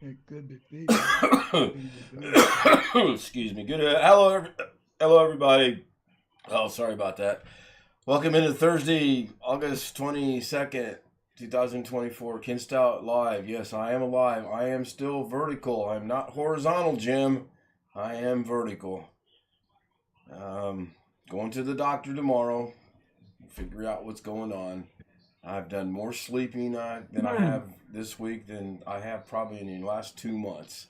It could be Excuse me. Good. Hello, everybody. Oh, sorry about that. Welcome into Thursday, August 22nd, 2024. Ken Stout live. Yes, I am alive. I am still vertical. I'm not horizontal, Jim. I am vertical. Going to the doctor tomorrow. Figure out what's going on. I've done more sleeping than I have this week than I have probably in the last 2 months.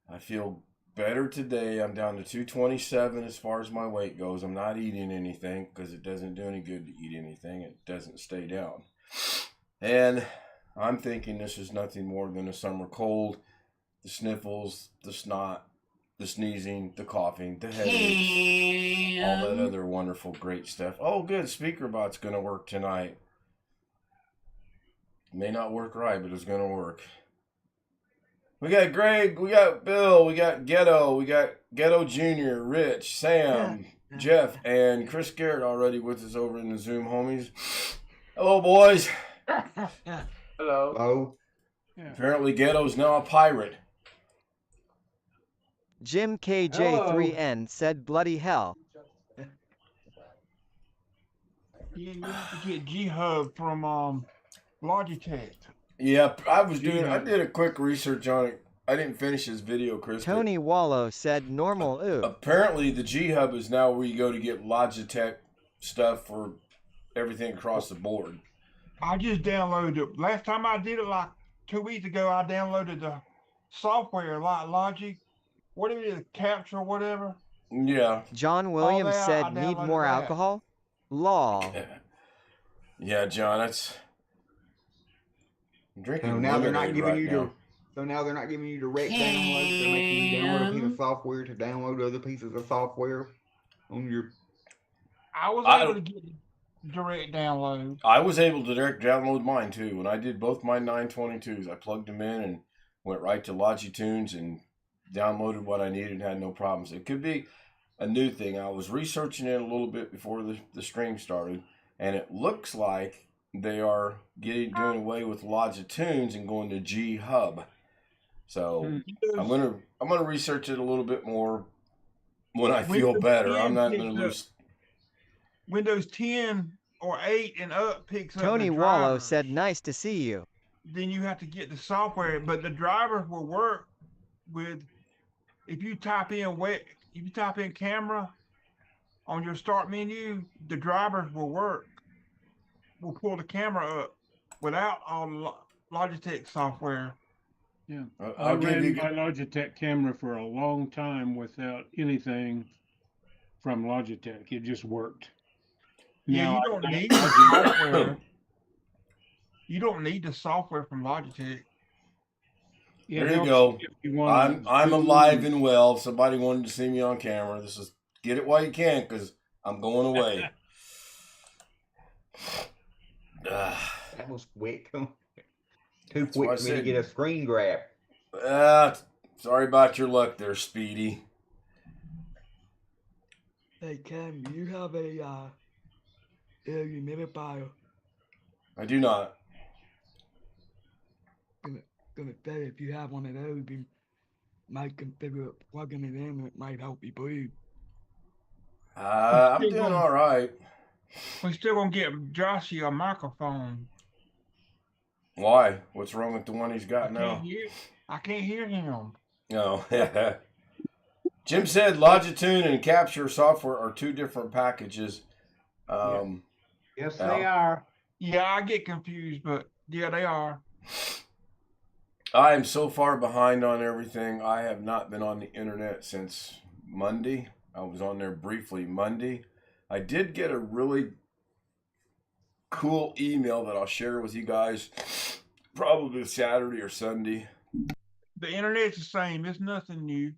I feel better today. I'm down to 227 as far as my weight goes. I'm not eating anything because it doesn't do any good to eat anything. It doesn't stay down. And I'm thinking this is nothing more than a summer cold. The sniffles, the snot, the sneezing, the coughing, the headaches, all that other wonderful, great stuff. Oh, good. SpeakerBot's going to work tonight. It may not work right, but it's going to work. We got Greg, we got Bill, we got Ghetto Jr., Rich, Sam, Jeff, and Chris Garrett already with us over in the Zoom, homies. Hello, boys. Hello. Hello. Apparently Ghetto's now a pirate. Jim KJ3N said bloody hell. Yeah, you have to get G-Hub from Logitech. Yeah, I did a quick research on it. I didn't finish his video, Chris. Tony Wallow said normal ooh. Apparently the G-Hub is now where you go to get Logitech stuff for everything across the board. I just downloaded it. Last time I did it, like 2 weeks ago, I downloaded the software, like Logic, whatever it is, Capture or whatever. Yeah. John Williams said need more alcohol? Lol. Yeah, John, that's... I'm drinking So now they're not giving right you now. So now they're not giving you direct downloads. They're making you download a piece of software to download other pieces of software on your. I was able to get direct download. I was able to direct download mine too. When I did both my 922s, I plugged them in and went right to Logitunes and downloaded what I needed and had no problems. It could be a new thing. I was researching it a little bit before the stream started, and it looks like they are doing away with Logitunes and going to G-Hub. So I'm gonna research it a little bit more when I feel better. I'm not gonna lose. Windows 10 or 8 and up picks up. Tony Wallow said nice to see you. Then you have to get the software, but the drivers will work with if you type in camera on your start menu, the drivers will work. We'll pull the camera up without all Logitech software. Yeah, I ran my Logitech camera for a long time without anything from Logitech. It just worked. Yeah, you don't need the software. You don't need the software from Logitech. Yeah, there you go. I'm alive and well. If somebody wanted to see me on camera, this is get it while you can because I'm going away. That was quick. Too quick for me to get a screen grab. Sorry about your luck there, Speedy. Hey, Cam, you have a air humidifier? I do not. Gonna say, if you have one of those, you might consider plugging it in. It might help you breathe. I'm doing all right. We're still gonna get Joshy a microphone. Why? What's wrong with the one he's got now? I can't hear him. No. Jim said Logitune and Capture software are two different packages. Yes, they are. Yeah, I get confused, but yeah, they are. I am so far behind on everything. I have not been on the internet since Monday. I was on there briefly Monday. I did get a really cool email that I'll share with you guys probably Saturday or Sunday. The internet's the same. It's nothing new.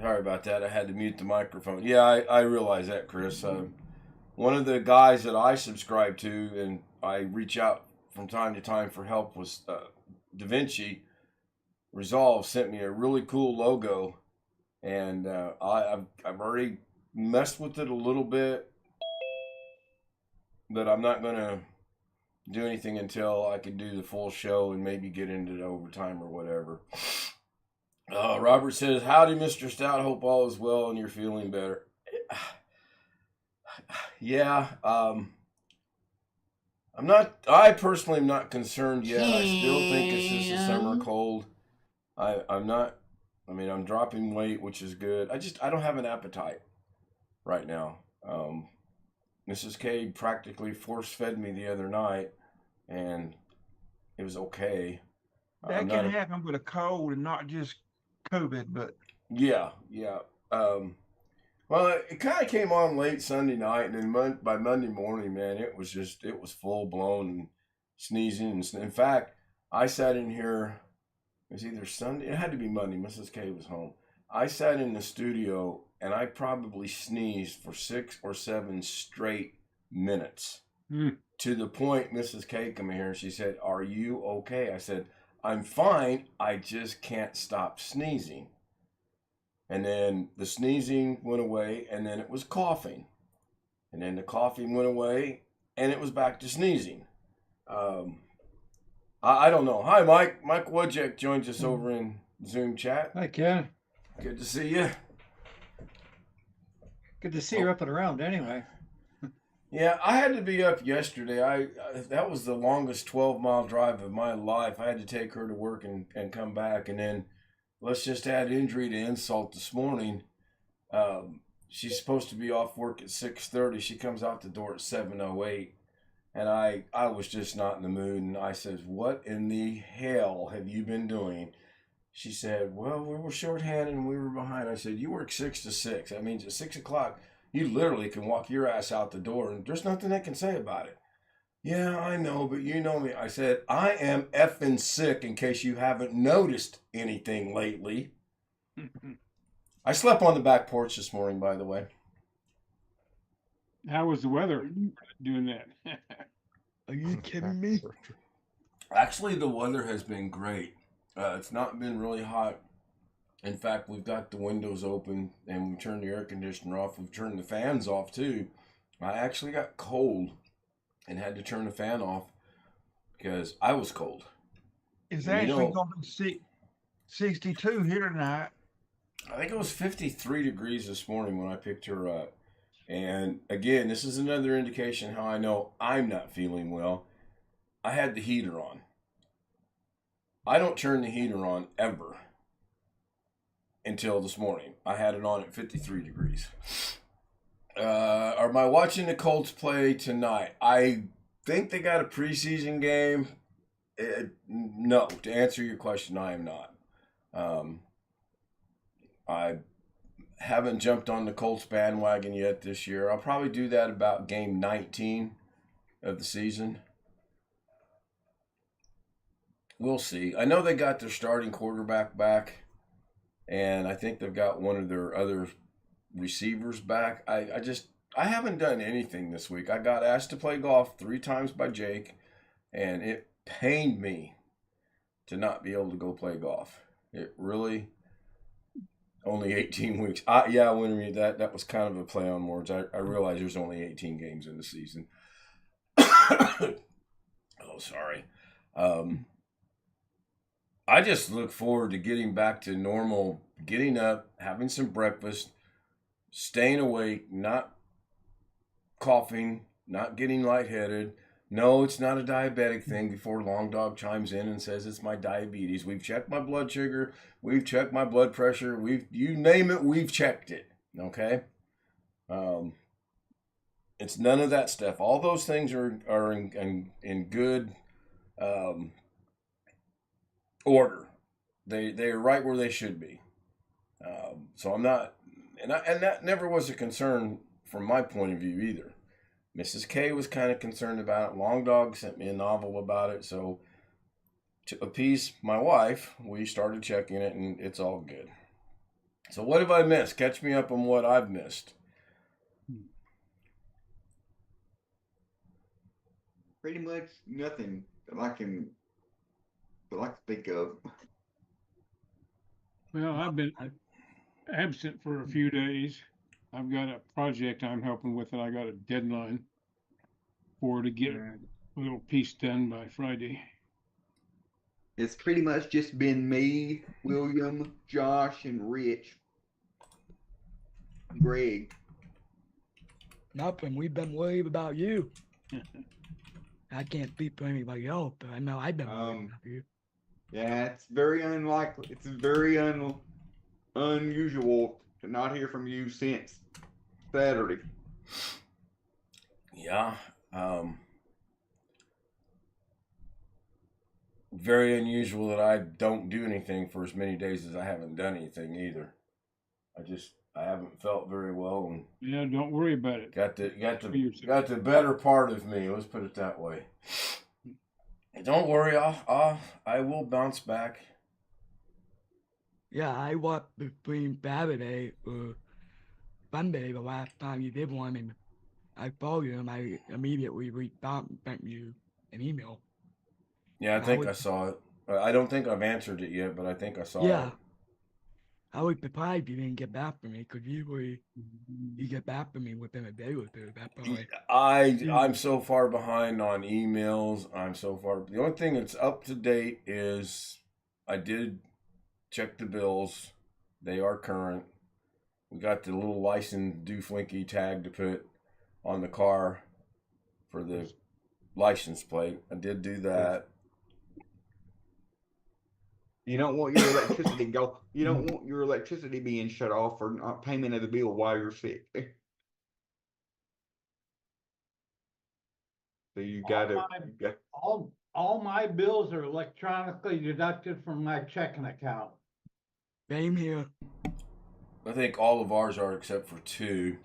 Sorry about that. I had to mute the microphone. Yeah, I realize that, Chris. One of the guys that I subscribe to and I reach out from time to time for help was DaVinci Resolve sent me a really cool logo, and I've already messed with it a little bit, that I'm not going to do anything until I can do the full show and maybe get into the overtime or whatever. Robert says, howdy, Mr. Stout. Hope all is well and you're feeling better. Yeah, I personally am not concerned yet. I still think it's just a summer cold. I'm not, I'm dropping weight, which is good. I don't have an appetite right now. Mrs. K practically force-fed me the other night, and it was okay. That can happen with a cold and not just COVID, but... Yeah. Well, it kind of came on late Sunday night, and then by Monday morning, man, it was full-blown sneezing. In fact, I sat in here, it was either Sunday, it had to be Monday, Mrs. K was home. I sat in the studio, and I probably sneezed for 6 or 7 straight minutes. To the point Mrs. K came in here and she said, are you okay? I said, I'm fine. I just can't stop sneezing. And then the sneezing went away, and then it was coughing. And then the coughing went away, and it was back to sneezing. I don't know. Hi, Mike. Mike Wojcik joins us over in Zoom chat. Hi, Ken. Good to see you. Good to see you up and around anyway. Yeah, I had to be up yesterday. That was the longest 12-mile drive of my life. I had to take her to work and come back. And then let's just add injury to insult this morning. She's supposed to be off work at 6:30. She comes out the door at 7:08. And I was just not in the mood. And I said, what in the hell have you been doing? She said, well, we were shorthanded and we were behind. I said, you work 6 to 6. That means at 6 o'clock, you literally can walk your ass out the door and there's nothing they can say about it. Yeah, I know, but you know me. I said, I am effing sick in case you haven't noticed anything lately. I slept on the back porch this morning, by the way. How was the weather doing that? Are you kidding me? Actually, the weather has been great. It's not been really hot. In fact, we've got the windows open and we turned the air conditioner off. We've turned the fans off too. I actually got cold and had to turn the fan off because I was cold. It's actually going to be 62 here tonight. I think it was 53 degrees this morning when I picked her up. And again, this is another indication how I know I'm not feeling well. I had the heater on. I don't turn the heater on ever until this morning. I had it on at 53 degrees. Am I watching the Colts play tonight? I think they got a preseason game. No, to answer your question, I am not. I haven't jumped on the Colts bandwagon yet this year. I'll probably do that about game 19 of the season. We'll see. I know they got their starting quarterback back, and I think they've got one of their other receivers back. I haven't done anything this week. I got asked to play golf 3 times by Jake, and it pained me to not be able to go play golf. It really, only 18 weeks. Yeah, when that was kind of a play on words. I realize there's only 18 games in the season. Oh, sorry. I just look forward to getting back to normal, getting up, having some breakfast, staying awake, not coughing, not getting lightheaded. No, it's not a diabetic thing before Long Dog chimes in and says it's my diabetes. We've checked my blood sugar. We've checked my blood pressure. You name it, we've checked it. Okay? It's none of that stuff. All those things are in good order. They are right where they should be. So I'm not, and that never was a concern from my point of view either. Mrs. K was kind of concerned about it. Long Dog sent me a novel about it. So to appease my wife, we started checking it, and it's all good. So what have I missed? Catch me up on what I've missed. Pretty much nothing that I can think of. Well, I've been absent for a few days. I've got a project I'm helping with, and I got a deadline for to get a little piece done by Friday. It's pretty much just been me, William, Josh, and Rich. Greg. Nothing. We've been worried about you. I can't speak for anybody else, but I know I've been worried about you. Yeah, it's very unlikely. It's very unusual to not hear from you since Saturday. Yeah. Very unusual that I don't do anything for as many days as I haven't done anything either. I haven't felt very well, and yeah, don't worry about it. Got the better part of me. Let's put it that way. Don't worry, I will bounce back. Yeah, I walked between Saturday Sunday the last time you did one, and I followed you, and I immediately reached out and sent you an email. Yeah, I think I saw it. I don't think I've answered it yet, but I think I saw it. I was surprised you didn't get back to me, because usually you get back to me within a day or two. That's probably. I'm so far behind on emails. The only thing that's up to date is I did check the bills. They are current. We got the little license dooflinky tag to put on the car for the license plate. I did do that. You don't want your electricity You don't want your electricity being shut off for not payment of the bill while you're sick. So you gotta. All my bills are electronically deducted from my checking account. Same here. I think all of ours are except for two.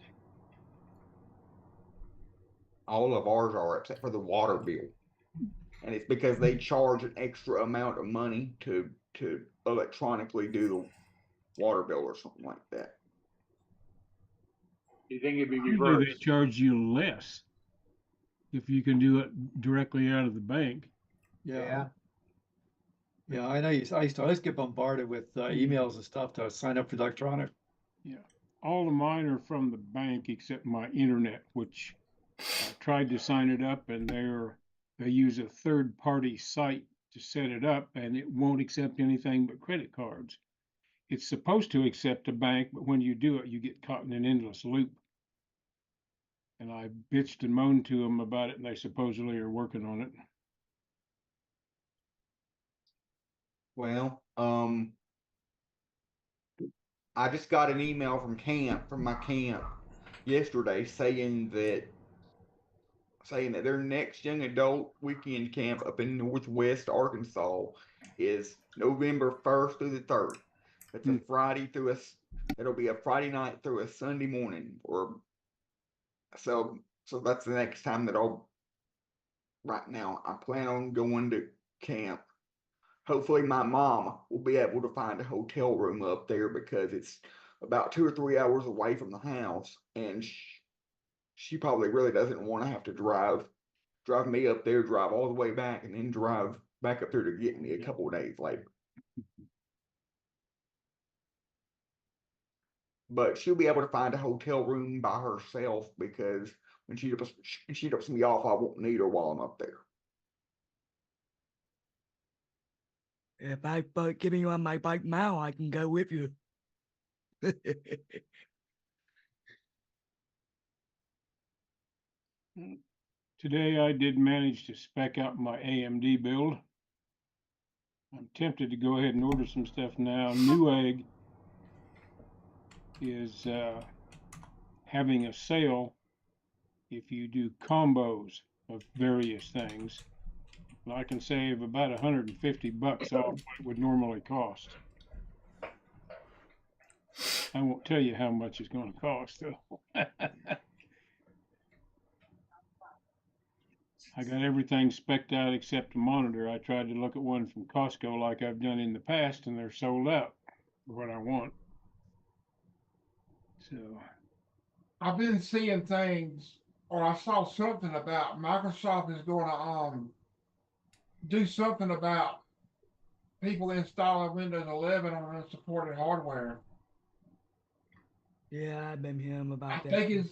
All of ours are except for the water bill. And it's because they charge an extra amount of money to electronically do the water bill or something like that. Do you think it'd be Usually reversed? they charge you less if you can do it directly out of the bank. Yeah. Yeah, I know. I used to always get bombarded with emails and stuff to sign up for electronic. Yeah, all of mine are from the bank except my internet, which I tried to sign it up, and they use a third-party site to set it up, and it won't accept anything but credit cards. It's supposed to accept a bank, but when you do it, you get caught in an endless loop. And I bitched and moaned to them about it, and they supposedly are working on it. Well, I just got an email from my camp yesterday saying that their next young adult weekend camp up in Northwest Arkansas is November 1st through the 3rd. It's a Friday through it'll be a Friday night through a Sunday morning, so that's the next time that right now I plan on going to camp. Hopefully my mom will be able to find a hotel room up there, because it's about 2 or 3 hours away from the house, and she probably really doesn't want to have to drive me up there, drive all the way back, and then drive back up there to get me a couple of days later. But she'll be able to find a hotel room by herself, because when she drops me off, I won't need her while I'm up there. If I start getting on my bike now, I can go with you. Today I did manage to spec out my AMD build. I'm tempted to go ahead and order some stuff now. Newegg is having a sale if you do combos of various things. And I can save about $150 off what it would normally cost. I won't tell you how much it's going to cost, though. I got everything spec'd out except the monitor. I tried to look at one from Costco like I've done in the past, and they're sold out for what I want. So I've been seeing things, or I saw something about Microsoft is going to do something about people installing Windows 11 on unsupported hardware. Yeah, I've been hearing about that.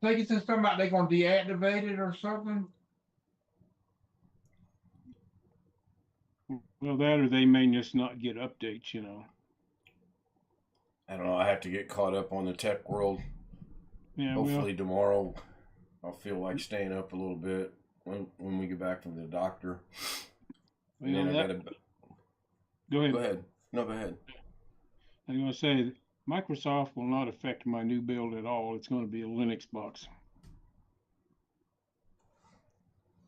think it's something about they're gonna deactivate it or something. Well, that or they may just not get updates, I don't know. I have to get caught up on the tech world. Yeah, Hopefully tomorrow I'll feel like staying up a little bit when we get back from the doctor. And then I gotta. Go ahead. Go ahead. No, go ahead. I'm going to say Microsoft will not affect my new build at all. It's going to be a Linux box.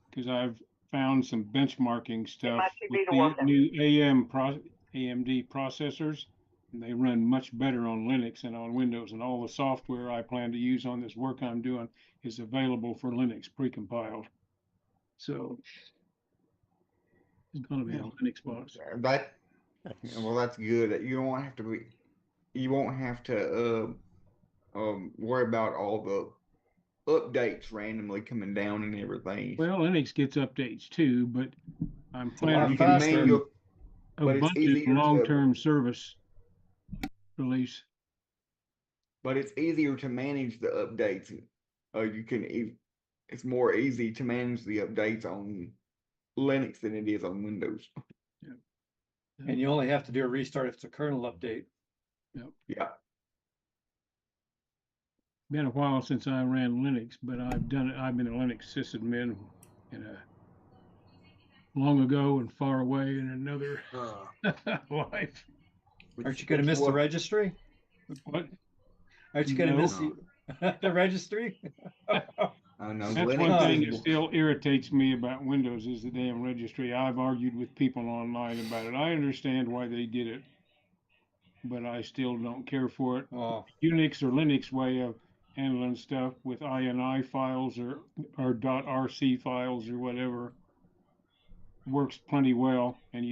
Because I've found some benchmarking stuff with the new AMD processors, and they run much better on Linux and on Windows, and all the software I plan to use on this work I'm doing is available for Linux precompiled. So it's going to be a Linux box. Well, that's good. You won't have to worry about all the updates randomly coming down and everything. Well, Linux gets updates too, but I'm planning You can manual, a but it's Ubuntu long-term service release. But it's easier to manage the updates. It's more easy to manage the updates on Linux than it is on Windows. And you only have to do a restart if it's a kernel update. Yep. Yeah. Been a while since I ran Linux, but I've done it. I've been a Linux sysadmin long ago and far away in another life. Aren't you going to miss the registry? What? Aren't you going to miss the registry? I know. That's one thing that still irritates me about Windows is the damn registry. I've argued with people online about it. I understand why they did it, but I still don't care for it. Unix or Linux way of handling stuff with INI files or .rc files or whatever works plenty well, and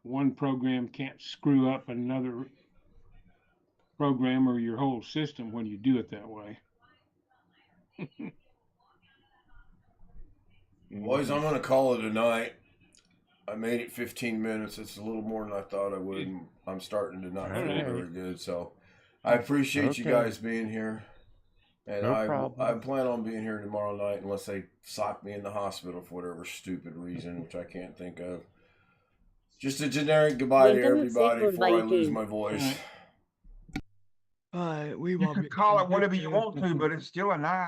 one program can't screw up another program or your whole system when you do it that way. Boys, I'm going to call it a night. I made it 15 minutes. It's a little more than I thought I would. And I'm starting to not feel very good. So I appreciate you guys being here. And I plan on being here tomorrow night unless they sock me in the hospital for whatever stupid reason, which I can't think of. Just a generic goodbye to everybody before I lose my voice. We You will can call it whatever you want to, but it's still a night.